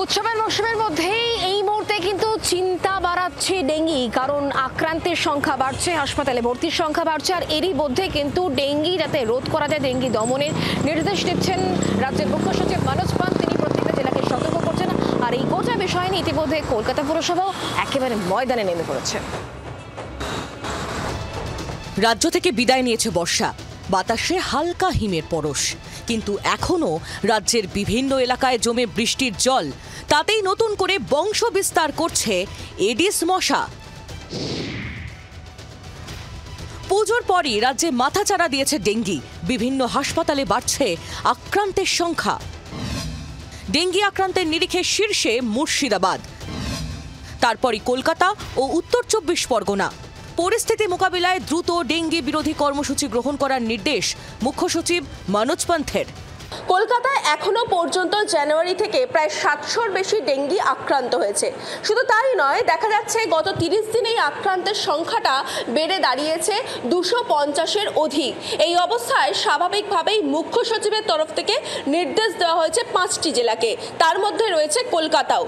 উৎসবের মৌসুমের মধ্যেই এই মুহূর্তে কিন্তু চিন্তা বাড়াচ্ছে ডেঙ্গি, কারণ আক্রান্তের সংখ্যা বাড়ছে, হাসপাতালে ভর্তির সংখ্যা বাড়ছে। আর এরই মধ্যে কিন্তু ডেঙ্গি যাতে রোধ করা যায়, ডেঙ্গি দমনের নির্দেশ দিচ্ছেন রাজ্যের মুখ্য সচিব মনোজ পান্ত। তিনি প্রত্যেকটা জেলাকে সতর্ক করছেন। আর এই গোটা বিষয় নিয়ে ইতিমধ্যে কলকাতা পুরসভাও একেবারে ময়দানে নেমে পড়েছে। রাজ্য থেকে বিদায় নিয়েছে বর্ষা, বাতাসে হালকা হিমের পরশ, কিন্তু এখনো রাজ্যের বিভিন্ন এলাকায় জমে বৃষ্টির জল, তাতেই নতুন করে বংশ বিস্তার করছে এডিস মশা। পুজোর পরই রাজ্যে মাথাচাড়া দিয়েছে ডেঙ্গি, বিভিন্ন হাসপাতালে বাড়ছে আক্রান্তের সংখ্যা। ডেঙ্গি আক্রান্তের নিরিখে শীর্ষে মুর্শিদাবাদ, তারপরই কলকাতা ও উত্তর ২৪ পরগনা। পরিস্থিতি মোকাবিলায় দ্রুত ডেঙ্গি বিরোধী কর্মসূচি গ্রহণ করার নির্দেশ মুখ্য সচিব মনোজ পান্থের। কলকাতায় এখনো পর্যন্ত জানুয়ারি থেকে প্রায় ৭০০-র বেশি ডেঙ্গি আক্রান্ত হয়েছে। শুধু তাই নয়, দেখা যাচ্ছে গত ৩০ দিনেই আক্রান্তের সংখ্যাটা বেড়ে দাঁড়িয়েছে ২৫০-এর অধিক। এই অবস্থায় স্বাভাবিকভাবেই মুখ্য সচিবের তরফ থেকে নির্দেশ দেওয়া হয়েছে ৫টি জেলাকে, তার মধ্যে রয়েছে কলকাতাও।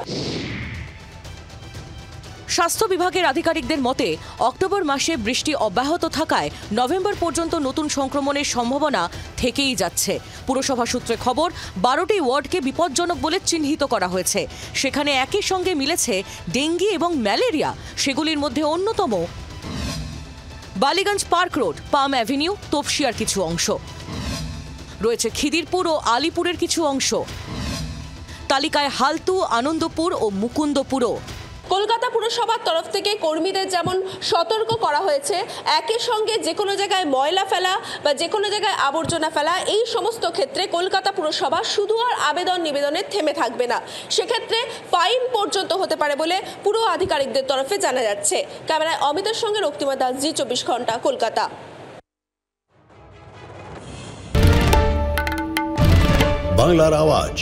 স্বাস্থ্য বিভাগের আধিকারিকদের মতে অক্টোবর মাসে বৃষ্টি অব্যাহত থাকায় নভেম্বর পর্যন্ত নতুন সংক্রমণের সম্ভাবনা থেকেই যাচ্ছে। পুরসভা সূত্রে খবর, ১২টি ওয়ার্ডকে বিপজ্জনক বলে চিহ্নিত করা হয়েছে। সেখানে একই সঙ্গে মিলেছে ডেঙ্গি এবং ম্যালেরিয়া। সেগুলির মধ্যে অন্যতম বালিগঞ্জ পার্ক রোড, পাম অ্যাভিনিউ, তপসিয়ার কিছু অংশ রয়েছে, খিদিরপুর ও আলিপুরের কিছু অংশ। তালিকায় হালতু, আনন্দপুর ও মুকুন্দপুরও। কলকাতা পুরসভার তরফ থেকে কর্মীদের যেমন সতর্ক করা হয়েছে, একই সঙ্গে যে কোনো জায়গায় ময়লা ফেলা বা যে কোনো জায়গায় আবর্জনা ফেলা, এই সমস্ত ক্ষেত্রে কলকাতা পুরসভা শুধু আর আবেদন নিবেদনে থেমে থাকবে না, সেক্ষেত্রে ফাইন পর্যন্ত হতে পারে বলে পুরো আধিকারিকদের তরফে জানা যাচ্ছে। ক্যামেরায় অমিতের সঙ্গে রক্তিমা দাস, জি ২৪ ঘন্টা, কলকাতা। বাংলার আওয়াজ,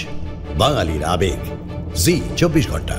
বাঙালির আবেগ, জি ২৪ ঘন্টা।